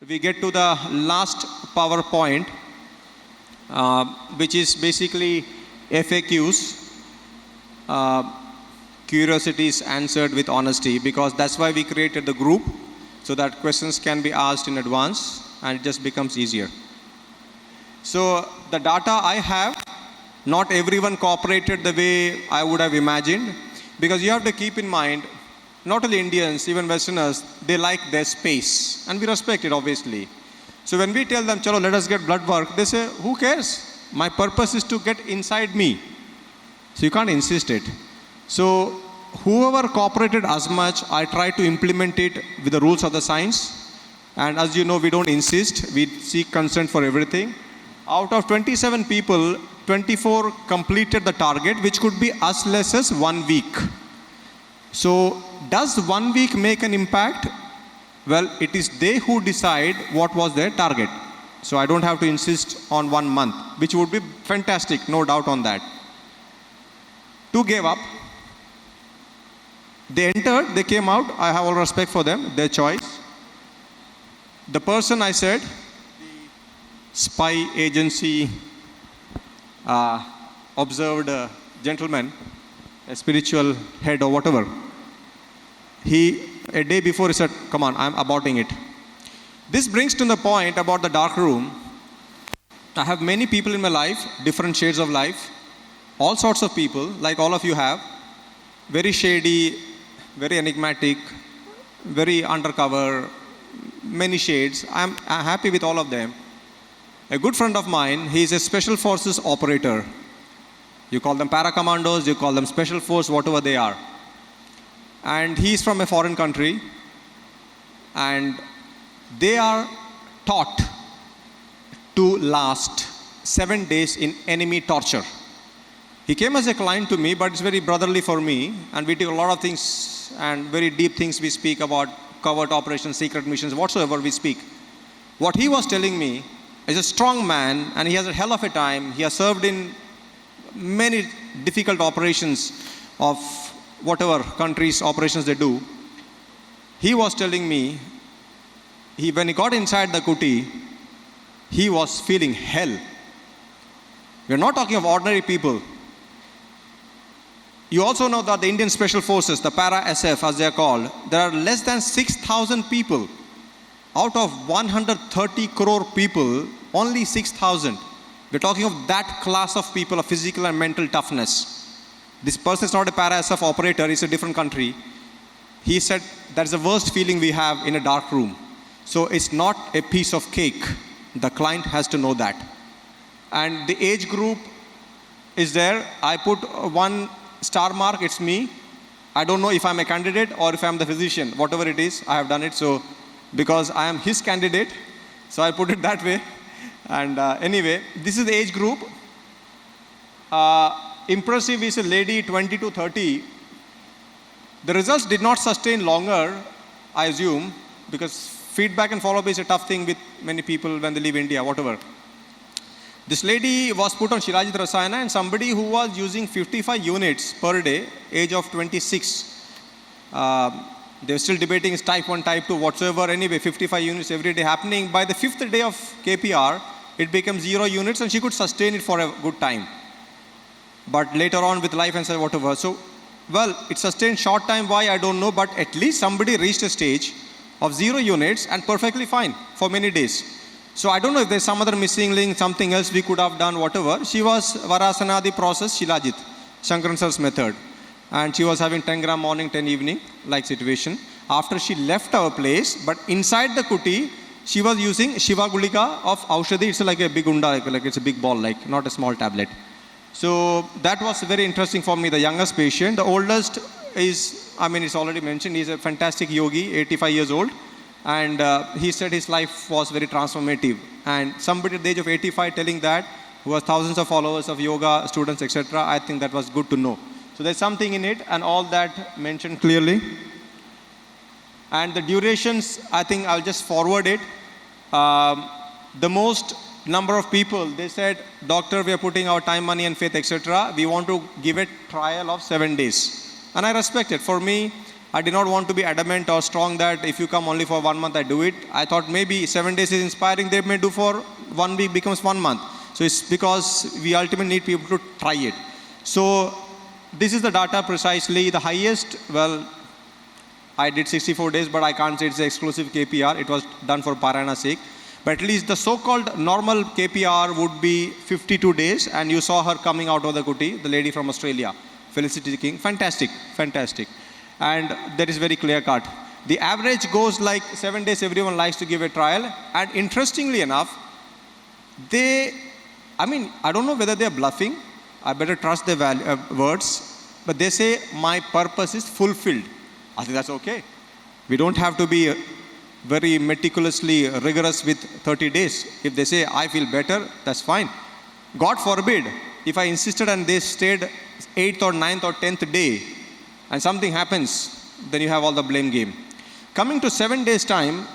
we get to the last PowerPoint, which is basically FAQs, curiosities answered with honesty, because that's why we created the group, so that questions can be asked in advance and it just becomes easier. So the data I have, not everyone cooperated the way I would have imagined, because you have to keep in mind, not only Indians, even Westerners, they like their space, and we respect it, obviously. So when we tell them, chalo, let us get blood work, they say, who cares? My purpose is to get inside me. So you can't insist it. So whoever cooperated as much, I try to implement it with the rules of the science. And as you know, we don't insist, we seek consent for everything. Out of 27 people, 24 completed the target, which could be as less as 1 week. So does 1 week make an impact? Well, it is they who decide what was their target. So I don't have to insist on 1 month, which would be fantastic, no doubt on that. 2 gave up. They entered, they came out, I have all respect for them, their choice. The person I said, the spy agency observed gentleman, a spiritual head or whatever, a day before he said, come on, I'm aborting it. This brings to the point about the dark room. I have many people in my life, different shades of life, all sorts of people, like all of you have, very shady, very enigmatic, very undercover, many shades. I'm happy with all of them. A good friend of mine, he is a special forces operator. You call them para-commandos, you call them special force, whatever they are. And he is from a foreign country, and they are taught to last 7 days in enemy torture. He came as a client to me, but it's very brotherly for me, and we do a lot of things and very deep things we speak about, covert operations, secret missions, whatsoever we speak. What he was telling me is a strong man, and he has a hell of a time. He has served in many difficult operations of whatever countries' operations they do. He was telling me, when he got inside the kuti, he was feeling hell. We're not talking of ordinary people. You also know that the Indian Special Forces, the para-SF as they are called, there are less than 6,000 people. Out of 130 crore people, only 6,000. We're talking of that class of people of physical and mental toughness. This person is not a para-SF operator, he's a different country. He said, that's the worst feeling we have in a dark room. So it's not a piece of cake. The client has to know that. And the age group is there. I put 1 star mark, it's me. I don't know if I'm a candidate or if I'm the physician. Whatever it is, I have done it. So, because I am his candidate, so I put it that way. And anyway, this is the age group. Impressive is a lady 20 to 30. The results did not sustain longer, I assume, because feedback and follow-up is a tough thing with many people when they leave India, whatever. This lady was put on Shilajit Rasayana, and somebody who was using 55 units per day, age of 26. They were still debating is type 1, type 2, whatsoever. Anyway, 55 units every day happening. By the 5th day of KPR, it became 0 units, and she could sustain it for a good time. But later on with life and whatever. So, well, it sustained short time. Why, I don't know. But at least somebody reached a stage of 0 units and perfectly fine for many days. So I don't know if there's some other missing link, something else we could have done, whatever. She was Varasanadi process, Shilajit, Shankaran sir's method. And she was having 10 gram morning, 10 evening, like situation. After she left our place, but inside the kuti, she was using Shiva Gulika of Aushadhi. It's like a big unda, like it's a big ball, like not a small tablet. So that was very interesting for me, the youngest patient. The oldest is, it's already mentioned, he's a fantastic yogi, 85 years old. And he said his life was very transformative. And somebody at the age of 85 telling that, who has thousands of followers of yoga, students, etc., I think that was good to know. So there's something in it, and all that mentioned clearly. And the durations, I think I'll just forward it. The most number of people, they said, doctor, we are putting our time, money, and faith, etc. We want to give it trial of 7 days. And I respect it. For me, I did not want to be adamant or strong that if you come only for 1 month, I do it. I thought maybe 7 days is inspiring, they may do for 1 week becomes 1 month. So it's because we ultimately need people to try it. So this is the data precisely. The highest, well, I did 64 days, but I can't say it's the exclusive KPR. It was done for Parayana's sake. But at least the so-called normal KPR would be 52 days, and you saw her coming out of the kuti, the lady from Australia, Felicity King. Fantastic, fantastic. And that is very clear cut. The average goes like 7 days, everyone likes to give a trial. And interestingly enough, I don't know whether they're bluffing. I better trust their words. But they say, my purpose is fulfilled. I think that's okay. We don't have to be very meticulously rigorous with 30 days. If they say, I feel better, that's fine. God forbid, if I insisted and they stayed 8th or 9th or 10th day, and something happens, then you have all the blame game. Coming to 7 days time,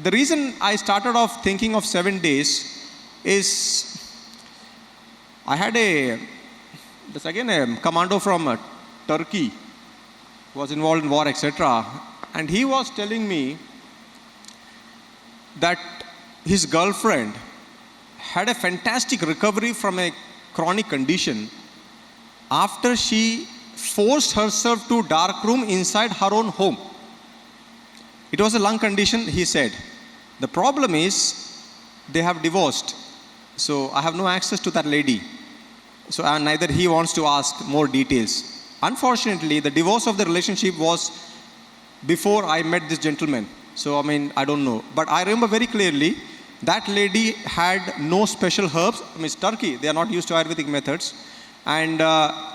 the reason I started off thinking of 7 days is, I had a commando from Turkey, was involved in war, etc. And he was telling me that his girlfriend had a fantastic recovery from a chronic condition after she forced herself to dark room inside her own home. It was a lung condition, he said. The problem is they have divorced. So I have no access to that lady. So neither he wants to ask more details. Unfortunately, the divorce of the relationship was before I met this gentleman. So, I don't know. But I remember very clearly, that lady had no special herbs. It's Turkey, they are not used to Ayurvedic methods. And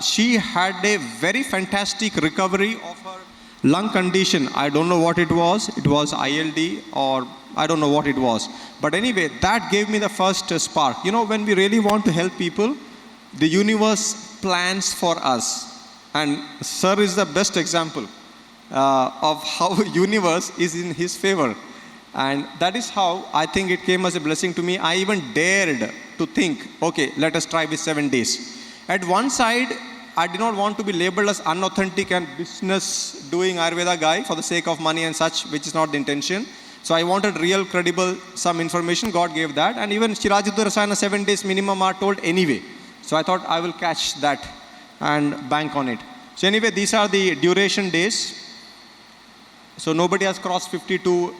she had a very fantastic recovery of her lung condition. I don't know what it was. It was ILD or I don't know what it was. But anyway, that gave me the first spark. When we really want to help people, the universe plans for us. And Sir is the best example of how universe is in his favor. And that is how I think it came as a blessing to me. I even dared to think, okay, let us try with 7 days. At one side, I did not want to be labeled as unauthentic and business doing Ayurveda guy for the sake of money and such, which is not the intention. So I wanted real, credible, some information. God gave that. And even Shirajiddu Rasayana 7 days minimum are told anyway. So I thought I will catch that and bank on it. So anyway, these are the duration days. So nobody has crossed 52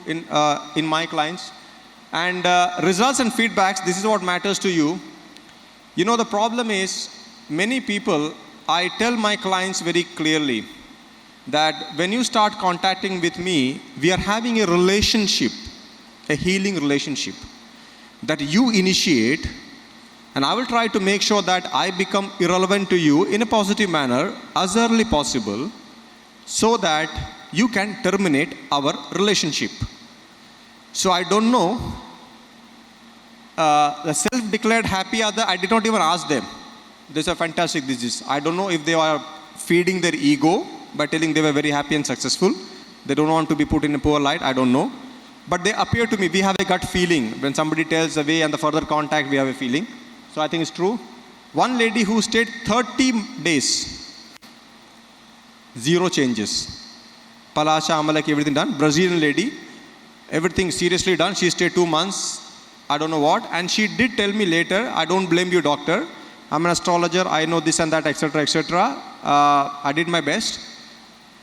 in my clients. And results and feedbacks, this is what matters to you. The problem is, many people, I tell my clients very clearly that when you start contacting with me, we are having a relationship, a healing relationship that you initiate. And I will try to make sure that I become irrelevant to you in a positive manner as early possible so that you can terminate our relationship. So I don't know, the self-declared happy other, I did not even ask them. There's a fantastic disease. I don't know if they are feeding their ego by telling they were very happy and successful. They don't want to be put in a poor light, I don't know. But they appear to me, we have a gut feeling. When somebody tells the way and the further contact, we have a feeling. So I think it's true. One lady who stayed 30 days, 0 changes. Palasha, Amalak, everything done. Brazilian lady, everything seriously done. She stayed 2 months, I don't know what. And she did tell me later, I don't blame you, doctor. I'm an astrologer, I know this and that, etc., etc. I did my best.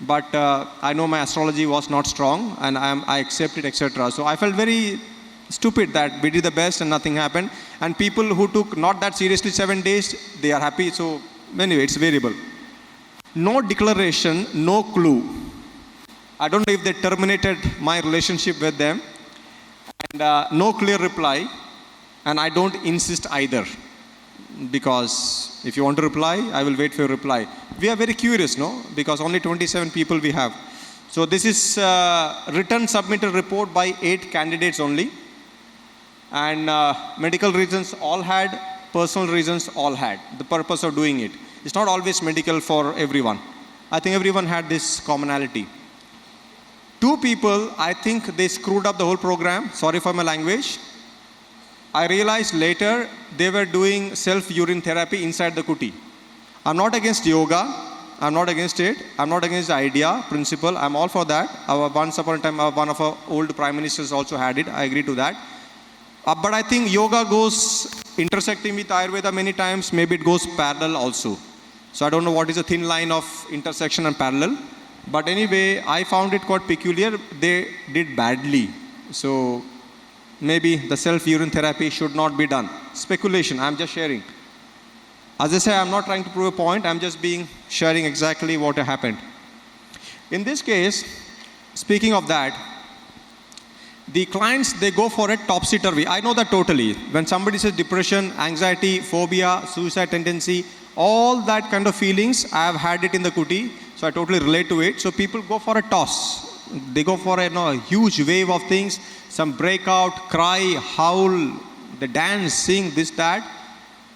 But I know my astrology was not strong and I accept it, etc. So I felt very stupid that we did the best and nothing happened. And people who took not that seriously 7 days, they are happy. So anyway, it's variable. No declaration, no clue. I don't know if they terminated my relationship with them. And no clear reply. And I don't insist either. Because if you want to reply, I will wait for your reply. We are very curious, no? Because only 27 people we have. So this is written submitted report by 8 candidates only. And medical reasons all had, personal reasons all had. The purpose of doing it. It's not always medical for everyone. I think everyone had this commonality. 2 people, I think they screwed up the whole program. Sorry for my language. I realized later they were doing self-urine therapy inside the kuti. I'm not against yoga. I'm not against it. I'm not against the idea, principle. I'm all for that. Once upon a time, one of our old prime ministers also had it. I agree to that. But I think yoga goes intersecting with Ayurveda many times. Maybe it goes parallel also. So I don't know what is the thin line of intersection and parallel. But anyway, I found it quite peculiar. They did badly. So maybe the self-urine therapy should not be done. Speculation, I'm just sharing. As I say, I'm not trying to prove a point. I'm just sharing exactly what happened. In this case, speaking of that, the clients, they go for a topsy-turvy. I know that totally. When somebody says depression, anxiety, phobia, suicide tendency, all that kind of feelings, I have had it in the kuti, so I totally relate to it. So people go for a toss. They go for a huge wave of things, some breakout, cry, howl, they dance, sing, this, that.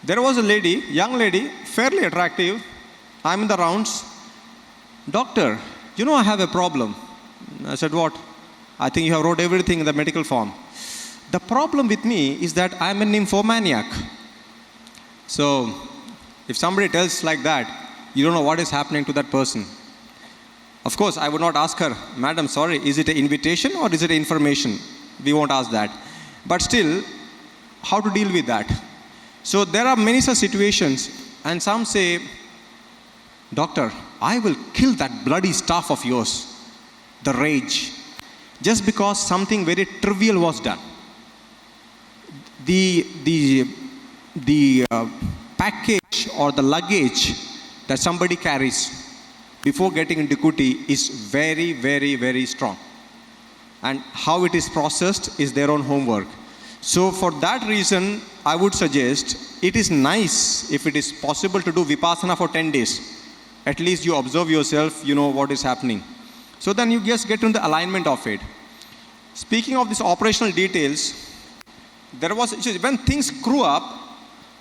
There was a lady, young lady, fairly attractive. I'm in the rounds. Doctor, I have a problem. I said, what? I think you have wrote everything in the medical form. The problem with me is that I'm a nymphomaniac. So, if somebody tells like that, you don't know what is happening to that person. Of course, I would not ask her, Madam, sorry, is it an invitation or is it information? We won't ask that. But still, how to deal with that? So there are many such situations, and some say, Doctor, I will kill that bloody stuff of yours, the rage, just because something very trivial was done. The package or the luggage that somebody carries before getting into kuti is very, very, very strong. And how it is processed is their own homework. So for that reason, I would suggest it is nice if it is possible to do Vipassana for 10 days. At least you observe yourself, you know what is happening. So then you just get into the alignment of it. Speaking of these operational details, when things screw up,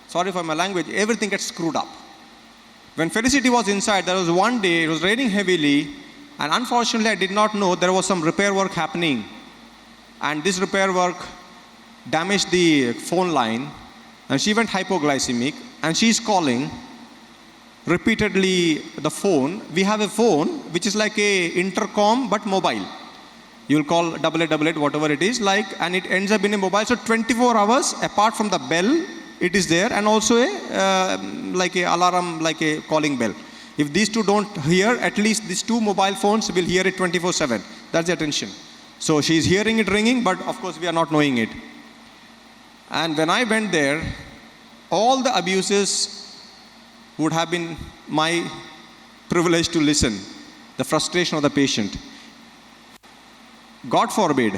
sorry for my language, everything gets screwed up. When Felicity was inside, there was one day, it was raining heavily, and unfortunately I did not know there was some repair work happening. And this repair work damaged the phone line, and she went hypoglycemic, and she's calling repeatedly the phone. We have a phone which is like a intercom but mobile. You'll call 8888, whatever it is, and it ends up in a mobile. So 24 hours apart from the bell, it is there, and also like a alarm, like a calling bell. If these two don't hear, at least these two mobile phones will hear it 24/7. That's the attention. So she's hearing it ringing, but of course we are not knowing it. And when I went there, all the abuses would have been my privilege to listen. The frustration of the patient. God forbid,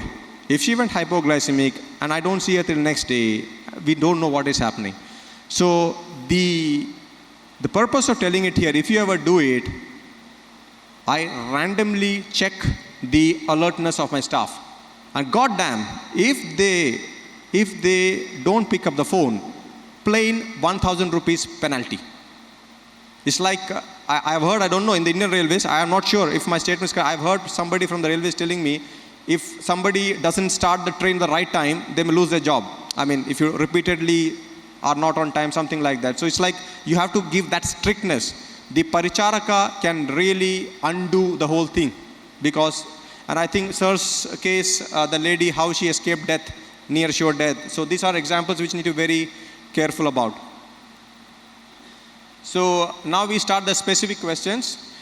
if she went hypoglycemic and I don't see her till next day, we don't know what is happening. So the purpose of telling it here, if you ever do it, I randomly check the alertness of my staff. And goddamn, if they don't pick up the phone, plain 1,000 rupees penalty. It's like, I've heard, I don't know, in the Indian Railways, I am not sure if my statement is correct. I've heard somebody from the railways telling me, if somebody doesn't start the train the right time, they may lose their job. I mean, if you repeatedly are not on time, something like that. So it's like, you have to give that strictness. The paricharaka can really undo the whole thing. And I think sir's case, the lady, how she escaped death, near sure death. So these are examples which need to be very careful about. So now we start the specific questions.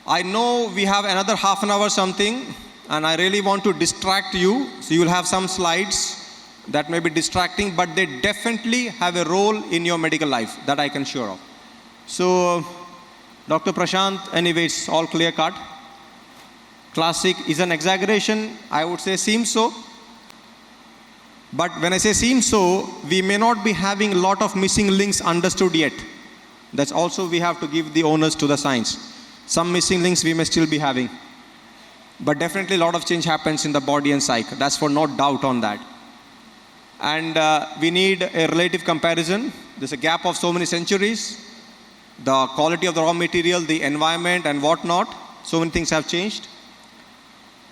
I know we have another half an hour something, and I really want to distract you. So you will have some slides that may be distracting, but they definitely have a role in your medical life, that I can sure of. So, Dr. Prashant, anyway, it's all clear cut. Classic is an exaggeration, I would say seems so. But when I say seems so, we may not be having a lot of missing links understood yet. That's also we have to give the onus to the science. Some missing links we may still be having. But definitely a lot of change happens in the body and psyche. That's for no doubt on that. And we need a relative comparison. There's a gap of so many centuries. The quality of the raw material, the environment and whatnot. So many things have changed.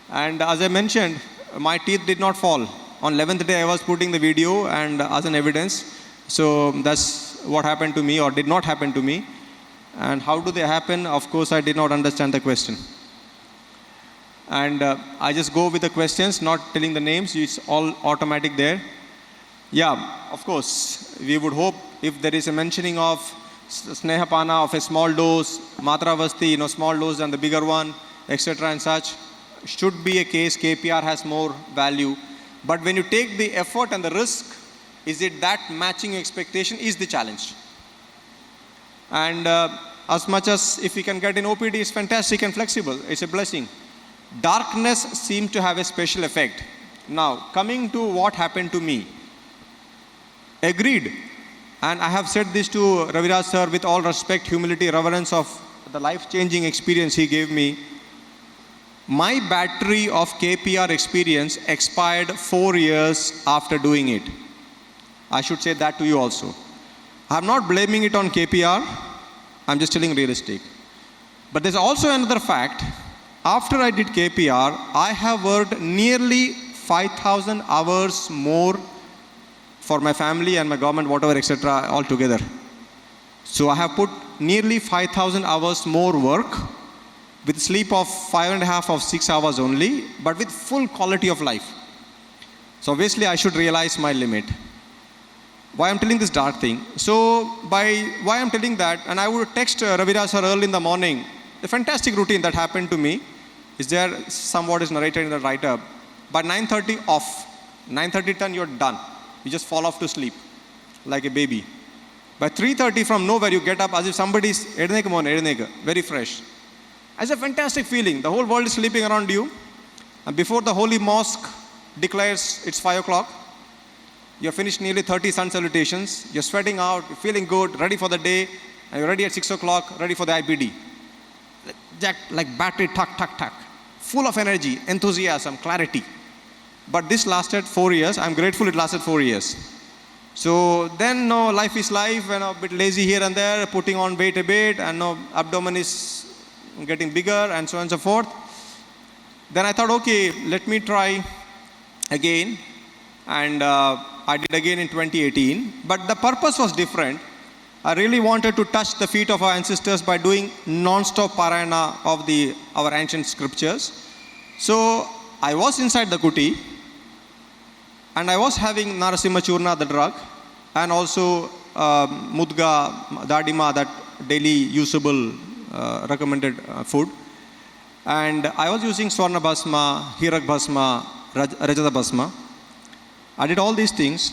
And as I mentioned, my teeth did not fall. On 11th day I was putting the video and as an evidence. So that's what happened to me or did not happen to me. And how do they happen? Of course, I did not understand the question. And I just go with the questions, not telling the names. It's all automatic there. Yeah, of course, we would hope if there is a mentioning of Snehapana of a small dose, Matravasti, small dose and the bigger one, etc. and such, should be a case, KPR has more value. But when you take the effort and the risk, is it that matching your expectation is the challenge. And as much as if we can get in OPD, it's fantastic and flexible. It's a blessing. Darkness seemed to have a special effect. Now, coming to what happened to me. Agreed. And I have said this to Raviraj sir with all respect, humility, reverence of the life-changing experience he gave me. My battery of KPR experience expired 4 years after doing it. I should say that to you also. I'm not blaming it on KPR. I'm just telling realistic. But there's also another fact. After I did KPR, I have worked nearly 5,000 hours more for my family and my government, whatever, etc. altogether. So I have put nearly 5,000 hours more work with sleep of 5.5 or 6 hours only, but with full quality of life. So obviously I should realize my limit. Why I'm telling this dark thing? So why I'm telling that, and I would text Raviraj sir early in the morning, the fantastic routine that happened to me is there somewhat is narrated in the write-up. By 9:30 off, 9:30 10 you're done. You just fall off to sleep like a baby. By 3:30 from nowhere you get up as if somebody's very fresh. It's a fantastic feeling. The whole world is sleeping around you. And before the holy mosque declares it's 5 o'clock, you're finished nearly 30 sun salutations. You're sweating out, you're feeling good, ready for the day, and you're ready at 6 o'clock, ready for the IPD. Like battery, tuck, tuck, tuck. Full of energy, enthusiasm, clarity. But this lasted 4 years. I'm grateful it lasted 4 years. So then, life is life, and a bit lazy here and there, putting on weight a bit, and abdomen is getting bigger, and so on and so forth. Then I thought, okay, let me try again. And I did again in 2018. But the purpose was different. I really wanted to touch the feet of our ancestors by doing non-stop parayana of our ancient scriptures. So I was inside the kuti, and I was having Narasimha Churna, the drug, and also Mudga, Dadima, that daily usable recommended food. And I was using Swarna Bhasma, Hirak Bhasma, Rajata Bhasma. I did all these things,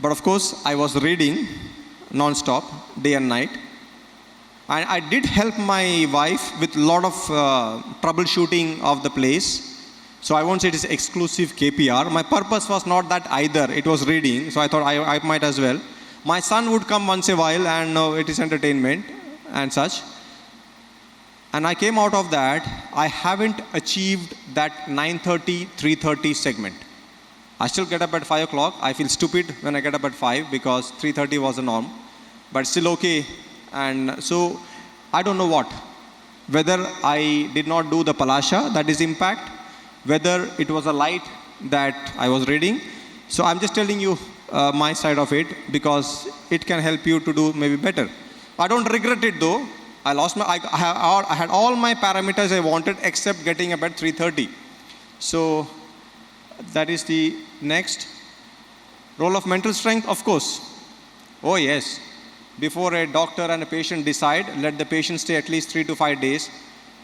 but of course I was reading non-stop, day and night. And I did help my wife with a lot of troubleshooting of the place. So I won't say it is exclusive KPR. My purpose was not that either. It was reading, so I thought I might as well. My son would come once a while, and it is entertainment and such. And I came out of that. I haven't achieved that 9:30, 3:30 segment. I still get up at 5 o'clock. I feel stupid when I get up at 5 because 3:30 was the norm. But still okay. And so I don't know what. Whether I did not do the Palasha, that is impact. Whether it was a light that I was reading. So I'm just telling you my side of it because it can help you to do maybe better. I don't regret it though. I had all my parameters I wanted except getting up at 3:30. So that is the next. Role of mental strength, of course. Oh yes. Before a doctor and a patient decide, let the patient stay at least 3 to 5 days.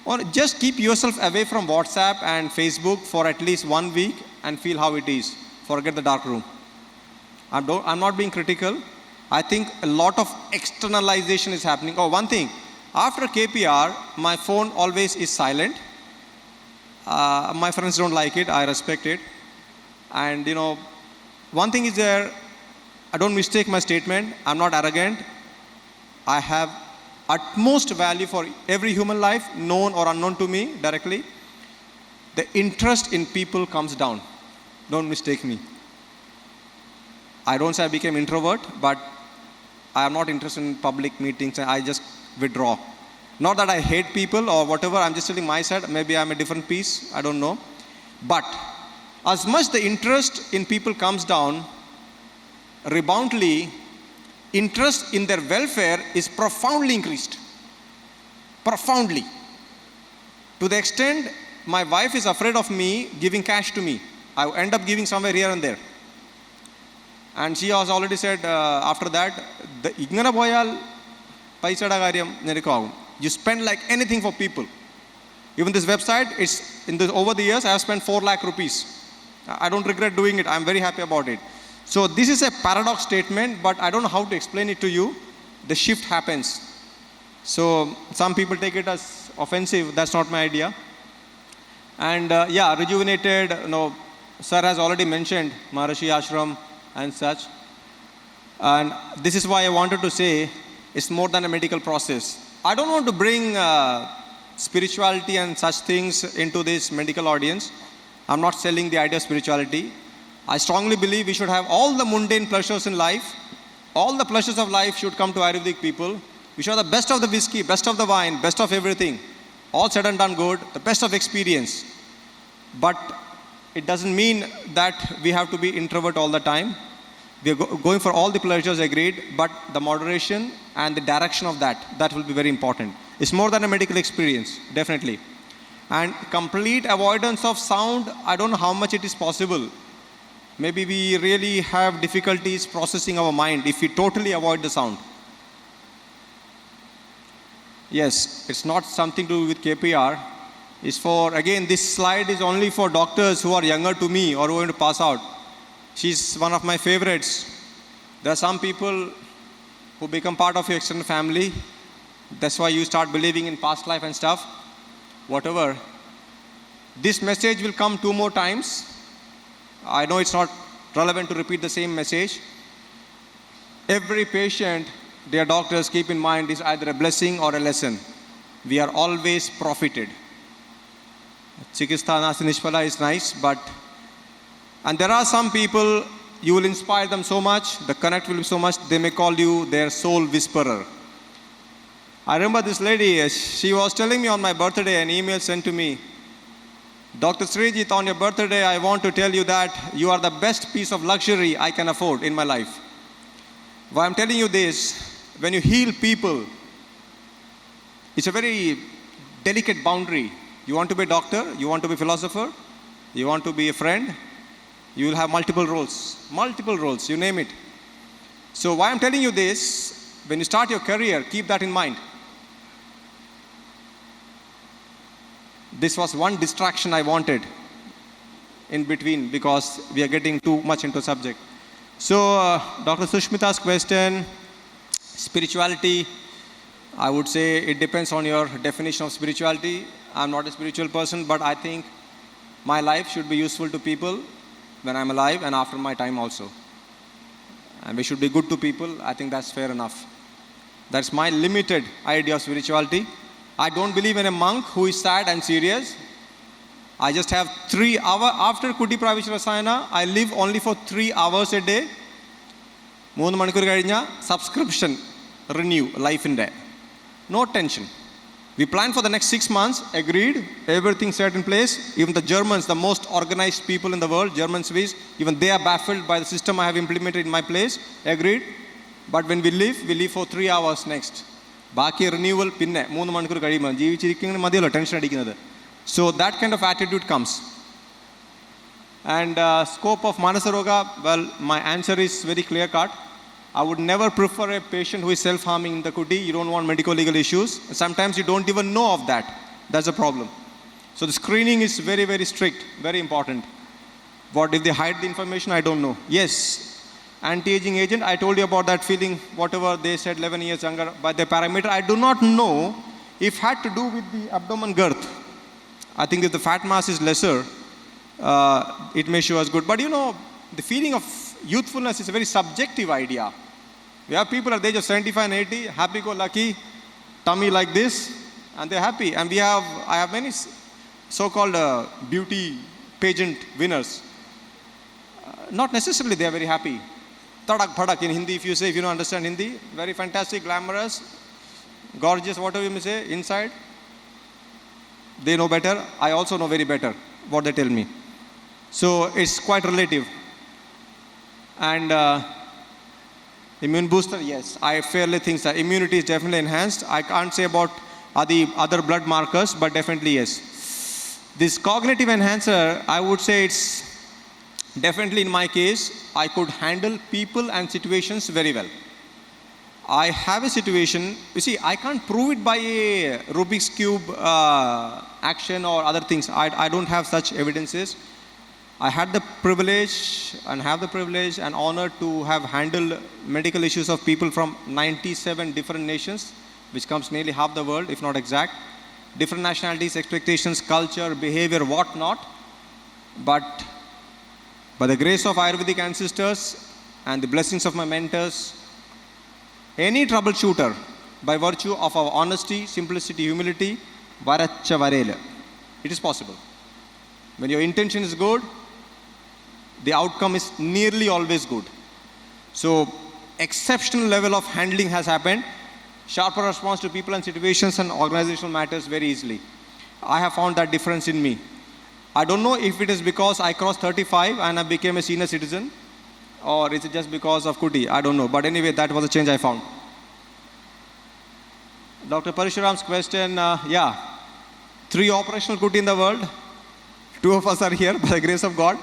Or just keep yourself away from WhatsApp and Facebook for at least 1 week and feel how it is. Forget the dark room. I'm not being critical. I think a lot of externalization is happening. Oh, one thing. After KPR, my phone always is silent. My friends don't like it. I respect it. And one thing is there, I don't mistake my statement. I'm not arrogant. I have utmost value for every human life, known or unknown to me directly. The interest in people comes down. Don't mistake me. I don't say I became introvert, but I am not interested in public meetings. I just withdraw. Not that I hate people or whatever. I'm just telling my side. Maybe I'm a different piece. I don't know. But as much the interest in people comes down, reboundly, interest in their welfare is profoundly increased. Profoundly. To the extent my wife is afraid of me giving cash to me. I end up giving somewhere here and there. And she has already said after that, "Ingana poyal paisada karyam nerikavum." You spend like anything for people. Even this website, over the years, I have spent 4 lakh rupees. I don't regret doing it. I'm very happy about it. So this is a paradox statement, but I don't know how to explain it to you. The shift happens. So some people take it as offensive. That's not my idea. And rejuvenated, sir has already mentioned Maharishi Ashram and such. And this is why I wanted to say it's more than a medical process. I don't want to bring spirituality and such things into this medical audience. I'm not selling the idea of spirituality. I strongly believe we should have all the mundane pleasures in life. All the pleasures of life should come to Ayurvedic people. We should have the best of the whiskey, best of the wine, best of everything. All said and done good, the best of experience. But it doesn't mean that we have to be introvert all the time. We are going for all the pleasures, agreed, but the moderation and the direction of that will be very important. It's more than a medical experience, definitely. And complete avoidance of sound, I don't know how much it is possible. Maybe we really have difficulties processing our mind if we totally avoid the sound. Yes, it's not something to do with KPR. It's for, again, this slide is only for doctors who are younger to me or who are going to pass out. She's one of my favorites. There are some people who become part of your extended family. That's why you start believing in past life and stuff. Whatever. This message will come 2 more times. I know it's not relevant to repeat the same message. Every patient, dear doctors, keep in mind, is either a blessing or a lesson. We are always profited. Chikistha Nasti Nishphala is nice, but, and there are some people, you will inspire them so much, the connect will be so much, they may call you their soul whisperer. I remember this lady, she was telling me on my birthday, an email sent to me, "Dr. Srijit, on your birthday, I want to tell you that you are the best piece of luxury I can afford in my life." Why I'm telling you this, when you heal people, it's a very delicate boundary. You want to be a doctor, you want to be a philosopher, you want to be a friend, you will have multiple roles, you name it. So why I'm telling you this, when you start your career, keep that in mind. This was one distraction I wanted in between because we are getting too much into subject. So Dr. Sushmita's question, spirituality, I would say it depends on your definition of spirituality. I'm not a spiritual person, but I think my life should be useful to people when I'm alive and after my time also. And we should be good to people. I think that's fair enough. That's my limited idea of spirituality. I don't believe in a monk who is sad and serious. I just have 3 hours. After Kuti Pravish Rasayana, I live only for 3 hours a day. 3 manikkur kazhinja subscription renew life in day. No tension. We plan for the next 6 months, agreed, everything set in place. Even the Germans, the most organized people in the world, German Swiss, even they are baffled by the system I have implemented in my place, agreed. But when we live for 3 hours next. Baki renewal pinne, 3 manikkur kazhiyuma, jeevichirikkunna madiyallo tension adikkunnathu. So that kind of attitude comes. And scope of Manasaroga, well, my answer is very clear cut. I would never prefer a patient who is self-harming in the kuti. You don't want medical legal issues. Sometimes you don't even know of that. That's a problem. So the screening is very, very strict, very important. What if they hide the information? I don't know. Yes, anti-aging agent, I told you about that feeling, whatever they said 11 years younger by the parameter. I do not know if had to do with the abdomen girth. I think if the fat mass is lesser, it may show us good. But the feeling of youthfulness is a very subjective idea. We have people at the age of 75 and 80, happy-go-lucky, tummy like this, and they're happy. And I have many so-called beauty pageant winners. Not necessarily they are very happy. Tadak bhadak in Hindi, if you don't understand Hindi, very fantastic, glamorous, gorgeous, whatever you may say, inside. They know better. I also know very better what they tell me. So it's quite relative. And Immune booster, yes. I fairly think that immunity is definitely enhanced. I can't say about the other blood markers, but definitely yes. This cognitive enhancer, I would say it's definitely in my case, I could handle people and situations very well. I have a situation, you see, I can't prove it by a Rubik's Cube action or other things. I don't have such evidences. I had the privilege and have the privilege and honor to have handled medical issues of people from 97 different nations, which comes nearly half the world, if not exact. Different nationalities, expectations, culture, behavior, what not. But by the grace of Ayurvedic ancestors and the blessings of my mentors, any troubleshooter, by virtue of our honesty, simplicity, humility, varacha varela, it is possible. When your intention is good, the outcome is nearly always good. So, exceptional level of handling has happened. Sharper response to people and situations and organizational matters very easily. I have found that difference in me. I don't know if it is because I crossed 35 and I became a senior citizen, or is it just because of Kuti? I don't know. But anyway, that was a change I found. Dr. Parishuram's question, yeah, 3 operational Kuti in the world. 2 of us are here by the grace of God.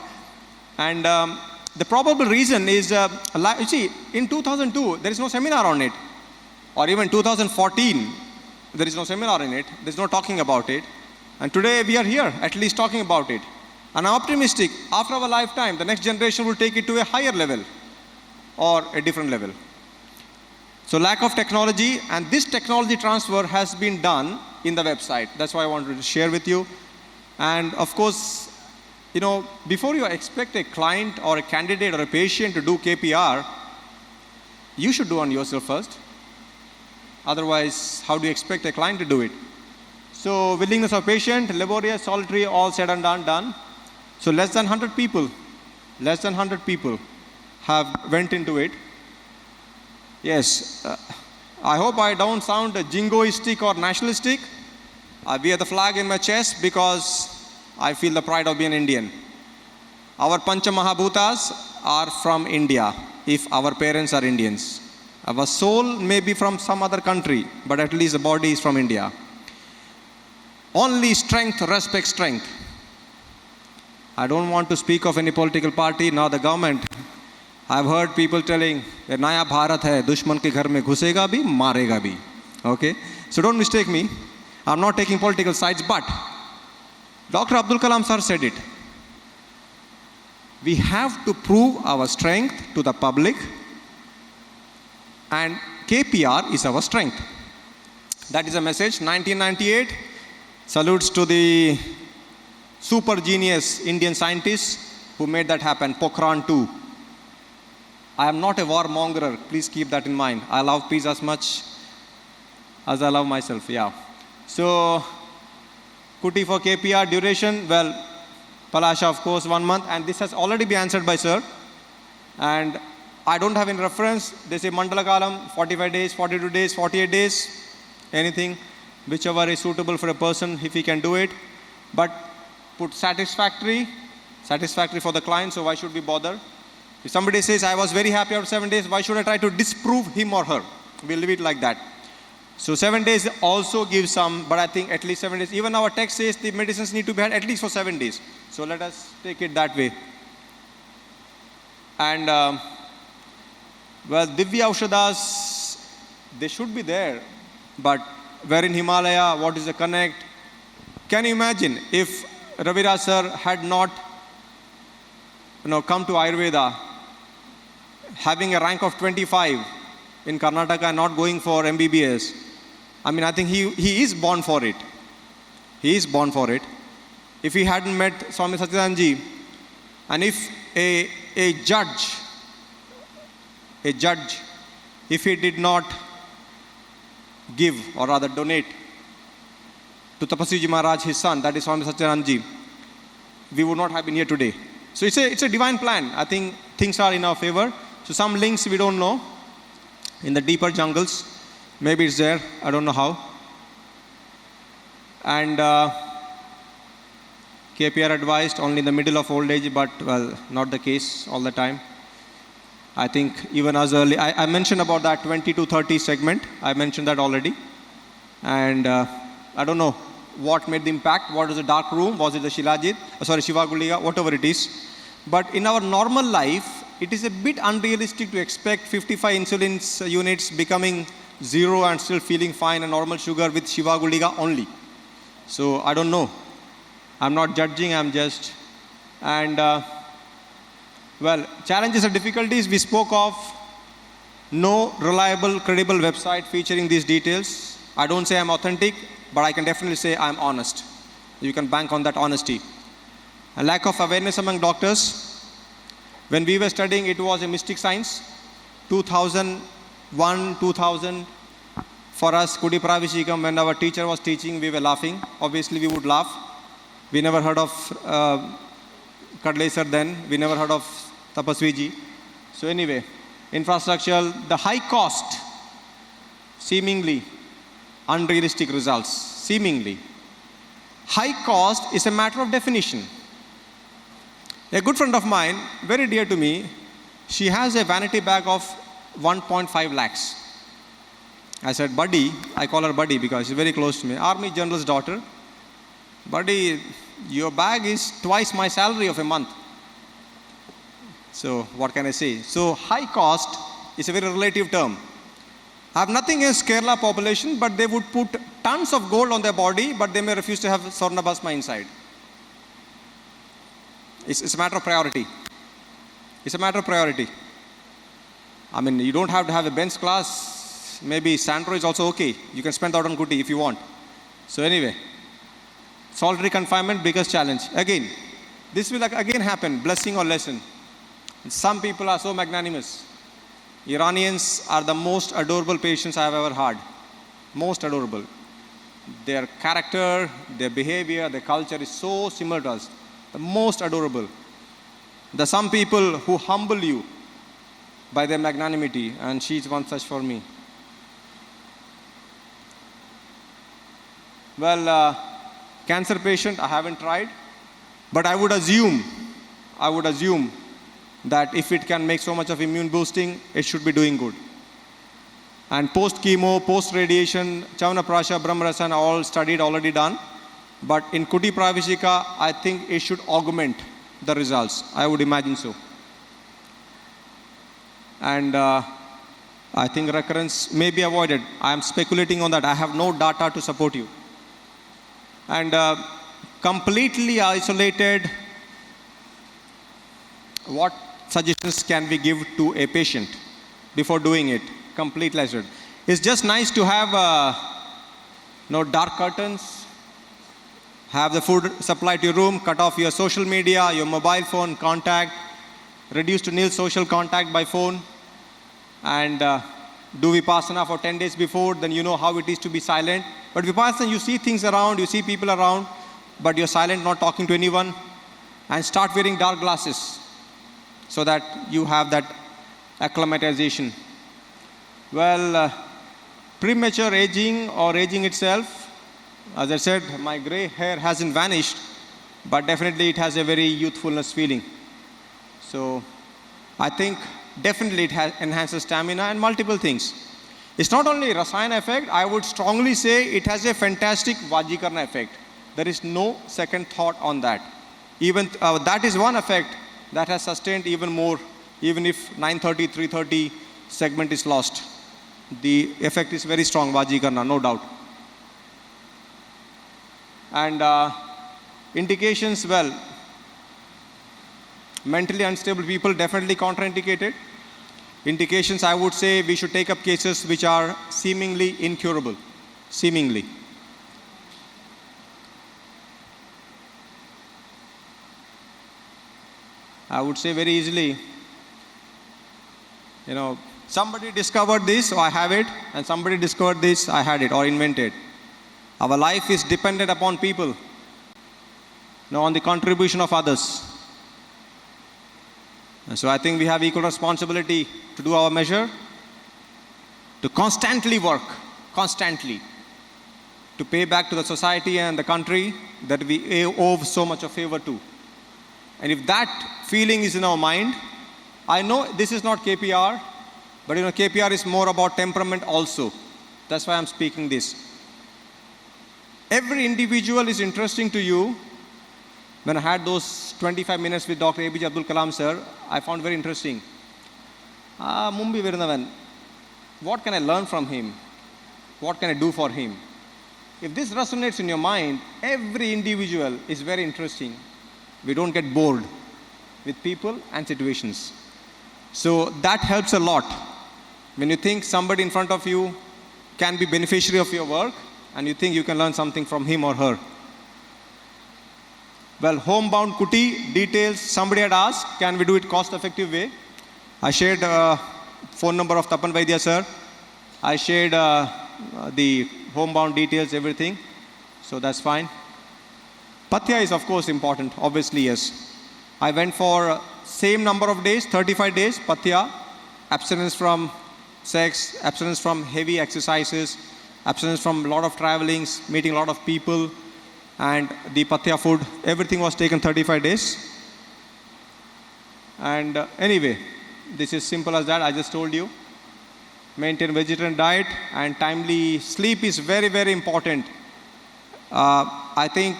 And the probable reason is, you see, in 2002, there is no seminar on it. Or even 2014, there is no seminar in it. There is no talking about it. And today we are here, at least talking about it. And I'm optimistic, after our lifetime, the next generation will take it to a higher level or a different level. So lack of technology, and this technology transfer has been done in the website. That's why I wanted to share with you. And of course, you know, before you expect a client or a candidate or a patient to do KPR, you should do on yourself first. Otherwise, how do you expect a client to do it? So willingness of patient, laborious, solitary, all said and done. So less than 100 people have went into it. Yes, I hope I don't sound jingoistic or nationalistic. I wear the flag in my chest because I feel the pride of being Indian. Our Pancha Mahabhutas are from India, if our parents are Indians. Our soul may be from some other country, but at least the body is from India. Only strength respects strength. I don't want to speak of any political party, nor the government. I've heard people telling, Naya Bharat hai, dushman ke ghar mein ghusega bhi, marega bhi. Okay? So don't mistake me. I'm not taking political sides, but Dr. Abdul Kalam sir said it. We have to prove our strength to the public, and KPR is our strength. That is a message. 1998, salutes to the super genius Indian scientists who made that happen, Pokhran 2. I am not a warmonger, please keep that in mind. I love peace as much as I love myself, yeah. So, Kuti for KPR duration, well, Palasha of course 1 month, and this has already been answered by sir. And I don't have any reference. They say Mandala Kalam, 45 days, 42 days, 48 days, anything, whichever is suitable for a person, if he can do it. But put satisfactory for the client, so why should we bother? If somebody says, I was very happy after 7 days, why should I try to disprove him or her? We'll leave it like that. So 7 days also gives some, but I think at least 7 days. Even our text says the medicines need to be had at least for 7 days. So let us take it that way. And well, Divya Aushadas, they should be there. But where in Himalaya, what is the connect? Can you imagine if Raviraj sir had not come to Ayurveda, having a rank of 25 in Karnataka and not going for MBBS? I mean, I think he is born for it. He is born for it. If he hadn't met Swami Satyananji, and if a judge, if he did not give or rather donate to Tapaswiji Maharaj, his son, that is Swami Satyananji, we would not have been here today. So it's a divine plan. I think things are in our favor. So some links we don't know in the deeper jungles. Maybe it's there. I don't know how. And KPR advised only in the middle of old age, but well, not the case all the time. I think even as early, I mentioned about that 20 to 30 segment. I mentioned that already. And I don't know what made the impact. What was the dark room? Was it the Shilajit? Shiva Gulliga, whatever it is. But in our normal life, it is a bit unrealistic to expect 55 insulin units becoming zero and still feeling fine and normal sugar with Shiva Gulliga only. So I don't know. I'm not judging, I'm just. And well, challenges and difficulties we spoke of. No reliable, credible website featuring these details. I don't say I'm authentic, but I can definitely say I'm honest. You can bank on that honesty. A lack of awareness among doctors. When we were studying, it was a mystic science. 2001, 2000, for us, Kudi Pravishikam, when our teacher was teaching, we were laughing. Obviously, we would laugh. We never heard of Kadlesar then. We never heard of Tapaswiji. So anyway, infrastructure, the high cost, seemingly unrealistic results, seemingly. High cost is a matter of definition. A good friend of mine, very dear to me, she has a vanity bag of 1.5 lakhs. I said, buddy, I call her buddy because she's very close to me, Army General's daughter. Buddy, your bag is twice my salary of a month. So what can I say? So high cost is a very relative term. I have nothing against Kerala population, but they would put tons of gold on their body, but they may refuse to have Swarna Bhasma inside. It's a matter of priority. It's a matter of priority. I mean, you don't have to have a Benz class. Maybe Sandro is also okay. You can spend that on Kuti if you want. So anyway, solitary confinement, biggest challenge. Again, this will again happen, blessing or lesson. Some people are so magnanimous. Iranians are the most adorable patients I have ever had. Most adorable. Their character, their behavior, their culture is so similar to us. The most adorable. There are some people who humble you by their magnanimity, and she is one such for me. Well, cancer patient, I haven't tried, but I would assume that if it can make so much of immune boosting, it should be doing good. And post-chemo, post-radiation, Chavanaprasha, Brahmarasa, all studied, already done. But in Kuti Pravishika, I think it should augment the results. I would imagine so. And I think recurrence may be avoided. I am speculating on that. I have no data to support you. And completely isolated, what suggestions can we give to a patient before doing it? Completely isolated. It's just nice to have dark curtains, have the food supplied to your room, cut off your social media, your mobile phone contact, reduce to nil social contact by phone, and do Vipassana for 10 days before, then you know how it is to be silent. But Vipassana, you see things around, you see people around, but you're silent, not talking to anyone, and start wearing dark glasses so that you have that acclimatization. Well, premature aging or aging itself, as I said, my gray hair hasn't vanished, but definitely it has a very youthfulness feeling. So I think definitely it enhances stamina and multiple things. It's not only Rasayana effect, I would strongly say it has a fantastic Vajikarna effect. There is no second thought on that. Even that is one effect that has sustained even more, even if 9:30, 3:30 segment is lost. The effect is very strong, Vajikarna, no doubt. And indications, well, mentally unstable people definitely contraindicated. Indications, I would say we should take up cases which are seemingly incurable. Seemingly. I would say very easily, somebody discovered this, so I have it, and somebody discovered this, I had it, or invented. Our life is dependent upon people, on the contribution of others. And so I think we have equal responsibility to do our measure, to constantly work, constantly, to pay back to the society and the country that we owe so much of favor to. And if that feeling is in our mind, I know this is not KPR, but KPR is more about temperament also. That's why I'm speaking this. Every individual is interesting to you. When I had those 25 minutes with Dr. APJ Abdul Kalam sir, I found very interesting. Mumbi Virnavan, what can I learn from him? What can I do for him? If this resonates in your mind, every individual is very interesting. We don't get bored with people and situations. So that helps a lot. When you think somebody in front of you can be beneficiary of your work, and you think you can learn something from him or her. Well, homebound kuti details, somebody had asked, can we do it cost-effective way? I shared phone number of Tapan Vaidya sir. I shared the homebound details, everything. So that's fine. Pathya is of course important, obviously yes. I went for same number of days, 35 days, Pathya, abstinence from sex, abstinence from heavy exercises, abstinence from a lot of travelings, meeting a lot of people, and the Pathya food, everything was taken 35 days. And anyway, this is simple as that, I just told you. Maintain vegetarian diet and timely sleep is very, very important. I think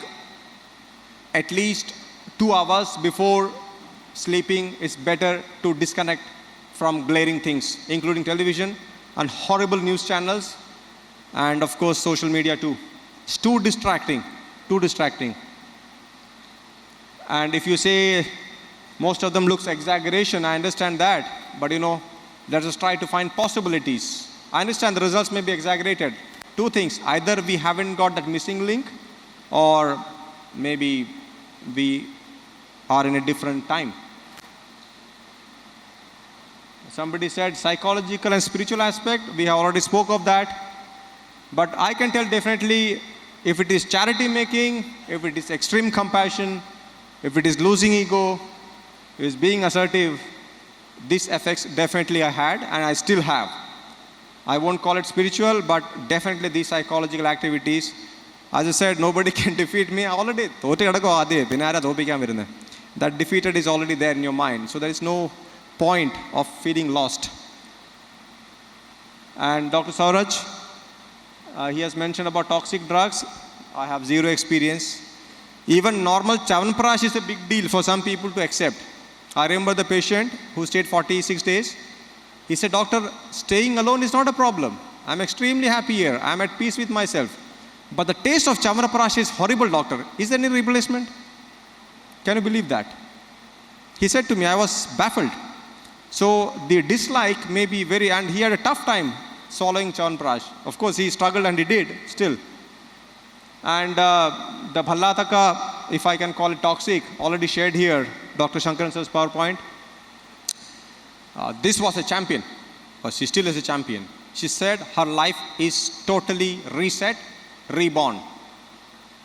at least 2 hours before sleeping it's better to disconnect from glaring things, including television and horrible news channels, and of course social media too. It's too distracting. And if you say most of them looks exaggeration, I understand that, but let us try to find possibilities. I understand the results may be exaggerated. 2 things, either we haven't got that missing link, or maybe we are in a different time. Somebody said psychological and spiritual aspect, we have already spoke of that. But I can tell definitely if it is charity making, if it is extreme compassion, if it is losing ego, if it is being assertive, these effects definitely I had and I still have. I won't call it spiritual, but definitely these psychological activities. As I said, nobody can defeat me. Already, that defeated is already there in your mind. So there is no point of feeling lost. And Dr. Sauraj, he has mentioned about toxic drugs. I have zero experience. Even normal Chyawanprash is a big deal for some people to accept. I remember the patient who stayed 46 days. He said, doctor, staying alone is not a problem. I'm extremely happy here. I'm at peace with myself. But the taste of Chyawanprash is horrible, doctor. Is there any replacement? Can you believe that? He said to me, I was baffled. So the dislike may be very, and he had a tough time swallowing Chyawanprash. Of course, he struggled and he did still. And the Bhallataka, if I can call it toxic, already shared here, Dr. Shankaran sir's PowerPoint. This was a champion, but she still is a champion. She said her life is totally reset, reborn.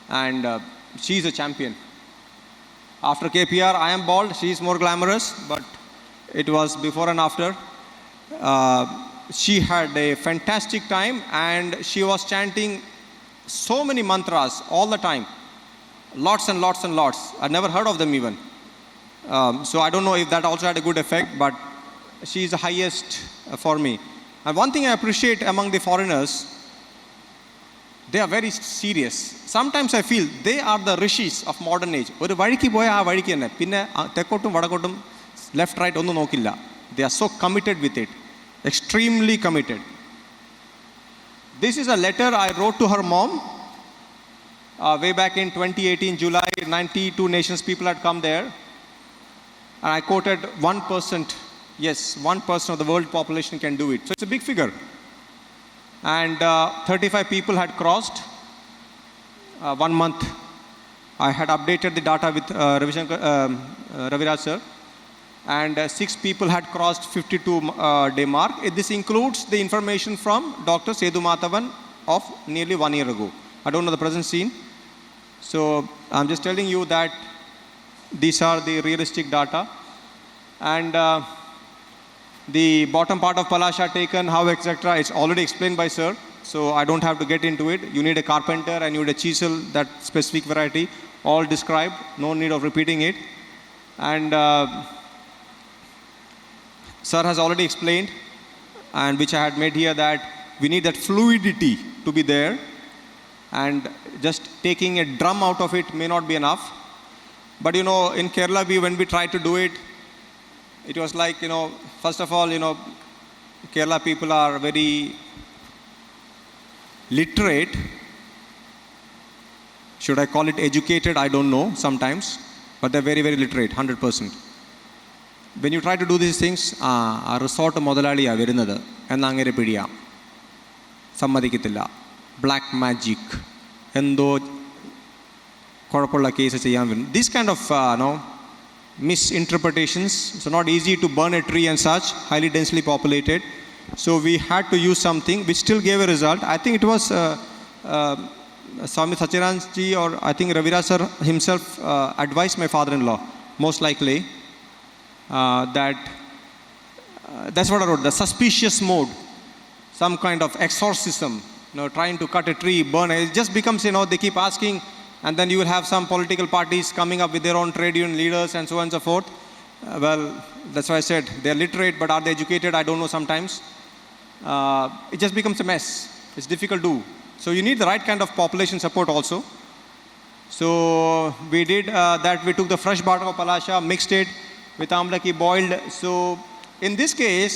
And she is a champion. After KPR, I am bald, she is more glamorous, but it was before and after. She had a fantastic time and she was chanting so many mantras all the time. Lots and lots and lots. I never heard of them even. So I don't know if that also had a good effect, but she is the highest for me. And one thing I appreciate among the foreigners, they are very serious. Sometimes I feel they are the rishis of modern age. Oru vazhikku poya aa vazhikku thenne. Pinne tekkottum vadakottum left right onnu nokkilla. They are so committed with it. Extremely committed. This is a letter I wrote to her mom way back in 2018, July. 92 nations people had come there. And I quoted 1%. Yes, 1% of the world population can do it. So it's a big figure. And 35 people had crossed 1 month. I had updated the data with Raviraj sir. And 6 people had crossed 52-day mark. This includes the information from Dr. Sedu Madhavan of nearly 1 year ago. I don't know the present scene. So I'm just telling you that these are the realistic data. And the bottom part of Palasha taken, how, etc., it's already explained by sir. So I don't have to get into it. You need a carpenter and you need a chisel, that specific variety, all described. No need of repeating it. And Sir has already explained, and which I had made here, that we need that fluidity to be there, and just taking a drum out of it may not be enough. But in Kerala, when we tried to do it, it was like, first of all, Kerala people are very literate. Should I call it educated? I don't know sometimes, but they're very, very literate, 100%. When you try to do these things, a resort modalaliya varunathu enna angere pidiyam sammadikkathilla, black magic endo koഴപ്പമുള്ള case ചെയ്യാൻ വരും. These kind of misinterpretations. So not easy to burn a tree and such, highly densely populated. So we had to use something which still gave a result. I think it was Swami Satyanand ji, or I think Raviraj sir himself advised my father-in-law, most likely, that's what I wrote, the suspicious mode, some kind of exorcism, trying to cut a tree, burn it. It just becomes, they keep asking, and then you will have some political parties coming up with their own trade union leaders and so on and so forth. Well, that's why I said they're literate, but are they educated? I don't know sometimes. It just becomes a mess. It's difficult to do. So you need the right kind of population support also. So we did that. We took the fresh bark of palasha, mixed it with amlaki, boiled. So in this case,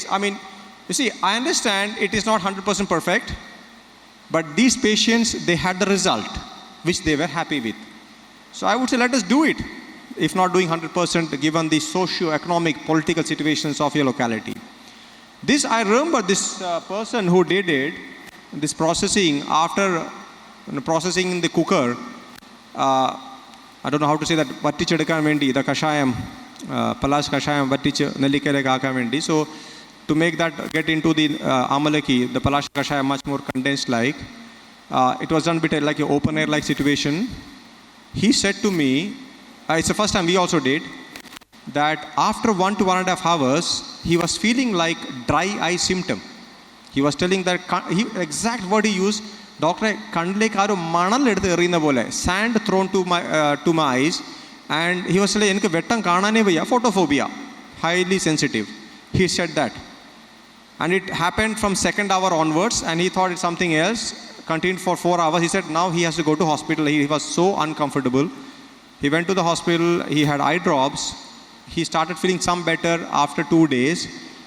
you see, I understand it is not 100% perfect, but these patients, they had the result which they were happy with. So I would say let us do it, if not doing 100%, given the socio-economic, political situations of your locality. This, I remember this person who did it, this processing, after processing in the cooker, I don't know how to say that, vattichedukkan vendi, the kashayam, palash kashayam vattichu nellikkayiലേക്ക് ആക്കാൻ വേണ്ടി. So to make that get into the amalaki, the palash kashayam much more condensed like, it was done bit like an open air like situation. He said to me, it's the first time we also did, that after 1 to 1.5 hours, he was feeling like dry eye symptom. He was telling that, exact word he used, doctor, കണ്ണിലേക്ക് ആരും മണൽ എടുത്ത് എറിയുന്ന പോലെ, sand thrown to my eyes, and he was saying, എനിക്ക് വെട്ടം കാണാനേ വയ്യ, photophobia, highly sensitive. He said that. And it happened from second hour onwards, and he thought it's something else. Continued for 4 hours. He said now he has to go to hospital. He was so uncomfortable. He went to the hospital. He had eye drops. He started feeling some better after 2 days,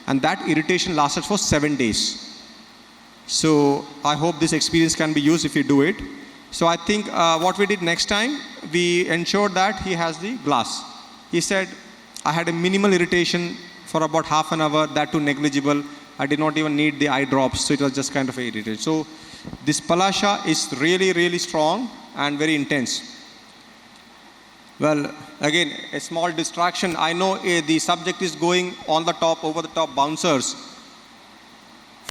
and that irritation lasted for 7 days. So I hope this experience can be used if you do it. So I think what we did next time, we ensured that he has the glass. He said, I had a minimal irritation for about half an hour, that too negligible. I did not even need the eye drops, so it was just kind of irritated. So this palasha is really, really strong and very intense. Well, again, a small distraction. I know the subject is going on the top, over the top bouncers.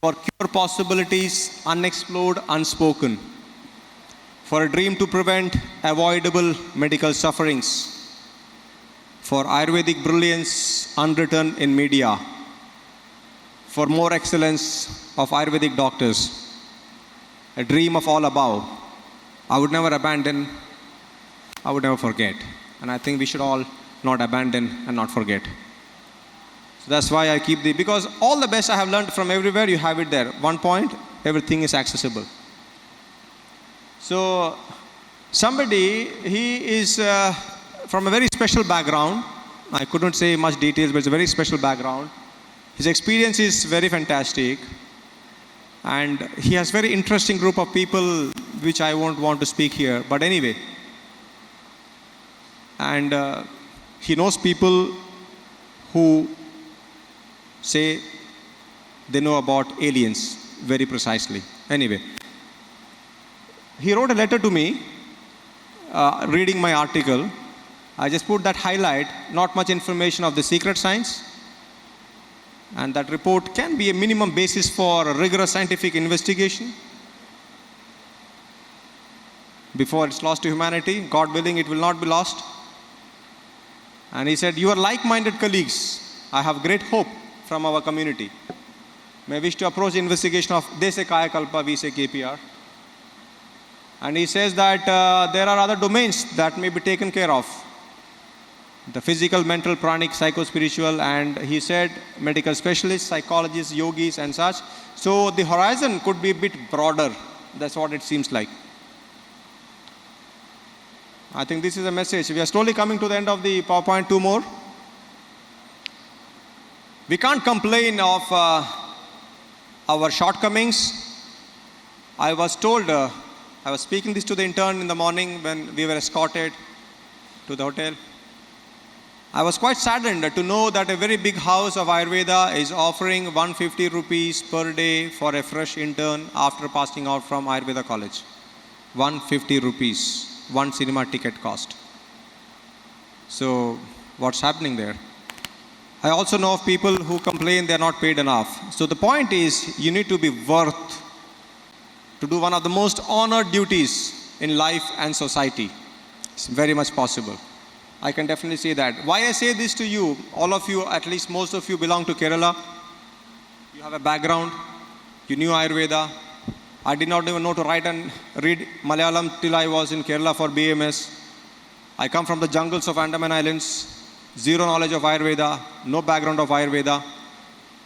For cure possibilities, unexplored, unspoken. For a dream to prevent avoidable medical sufferings. For Ayurvedic brilliance unwritten in media. For more excellence of Ayurvedic doctors. A dream of all above. I would never abandon, I would never forget. And I think we should all not abandon and not forget. So that's why I keep because all the best I have learned from everywhere, you have it there. One point, everything is accessible. So somebody, he is from a very special background. I couldn't say much details, but it's a very special background. His experience is very fantastic. And he has very interesting group of people, which I won't want to speak here. But anyway, and he knows people who say they know about aliens very precisely. Anyway, he wrote a letter to me, reading my article. I just put that highlight, not much information of the secret science. And that report can be a minimum basis for a rigorous scientific investigation before it's lost to humanity. God willing, it will not be lost. And he said, you are like-minded colleagues. I have great hope from our community. May wish to approach the investigation of, they say Kaya Kalpa, we say KPR. And he says that there are other domains that may be taken care of. the physical, mental, pranic, psycho-spiritual, and he said medical specialists, psychologists, yogis, and such. So the horizon could be a bit broader. That's what it seems like. I think this is a message. We are slowly coming to the end of the PowerPoint. Two more. We can't complain of our shortcomings. I was told, I was speaking this to the intern in the morning when we were escorted to the hotel. I was quite saddened to know that a very big house of Ayurveda is offering 150 rupees per day for a fresh intern after passing out from Ayurveda college. 150 rupees, one cinema ticket cost. So what's happening there? I also know of people who complain they are not paid enough. So the point is, you need to be worth to do one of the most honored duties in life and society. It's very much possible. I can definitely say that. Why I say this to you, all of you, at least most of you belong to Kerala. You have a background. You knew Ayurveda. I did not even know to write and read Malayalam till I was in Kerala for BMS. I come from the jungles of Andaman Islands. Zero knowledge of Ayurveda. No background of Ayurveda.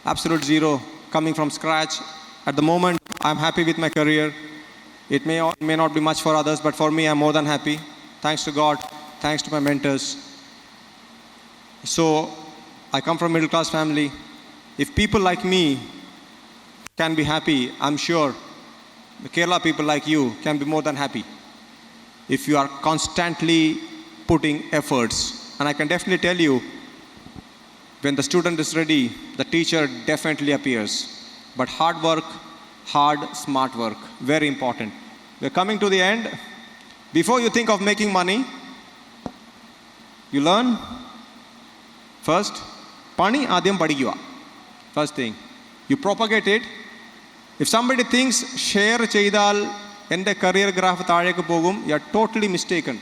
Absolute zero. Coming from scratch. At the moment, I'm happy with my career. It may or may not be much for others, but for me, I'm more than happy. Thanks to God. Thanks to my mentors. So, I come from a middle class family. If people like me can be happy, I'm sure the Kerala people like you can be more than happy. If you are constantly putting efforts. And I can definitely tell you, when the student is ready, the teacher definitely appears. But hard work, hard, smart work, very important. We're coming to the end. Before you think of making money, you learn first, Pani Adyam Padikiva. First thing. You propagate it. If somebody thinks share Cheydal in the career graph Thareke Pogum, you are totally mistaken.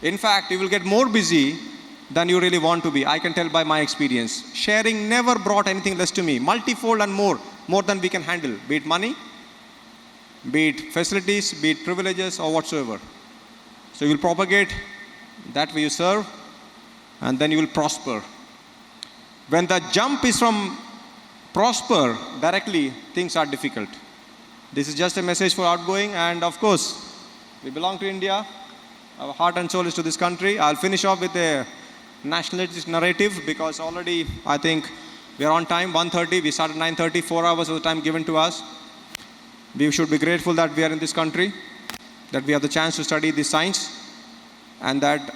In fact, you will get more busy than you really want to be. I can tell by my experience. Sharing never brought anything less to me. Multifold and more than we can handle. Be it money, be it facilities, be it privileges or whatsoever. So you will propagate that way you serve, and then you will prosper. When the jump is from prosper directly, things are difficult. This is just a message for outgoing, and of course, we belong to India. Our heart and soul is to this country. I'll finish off with a nationalist narrative because already I think we are on time, 1:30. We started 9:30, 4 hours of the time given to us. We should be grateful that we are in this country, that we have the chance to study this science, and that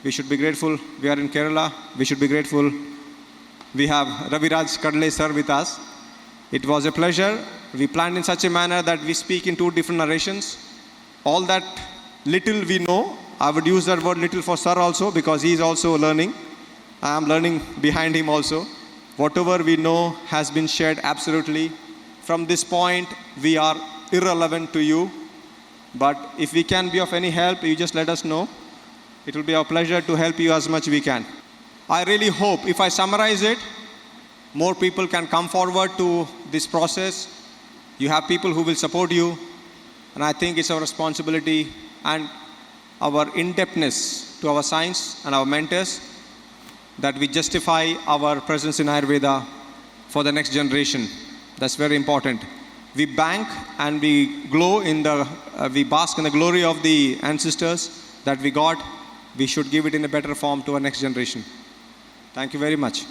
we should be grateful we are in Kerala. We should be grateful we have Raviraj Kadle sir with us. It was a pleasure. We planned in such a manner that we speak in two different narrations. All that little we know, I would use that word little for sir also because he is also learning. I am learning behind him also. Whatever we know has been shared absolutely. From this point, we are irrelevant to you. But if we can be of any help, you just let us know. It will be our pleasure to help you as much we can. I really hope, if I summarize it, more people can come forward to this process. You have people who will support you. And I think it's our responsibility and our in-depthness to our science and our mentors that we justify our presence in Ayurveda for the next generation. That's very important. We bank and we glow in we bask in the glory of the ancestors that we got. We should give it in a better form to our next generation. Thank you very much.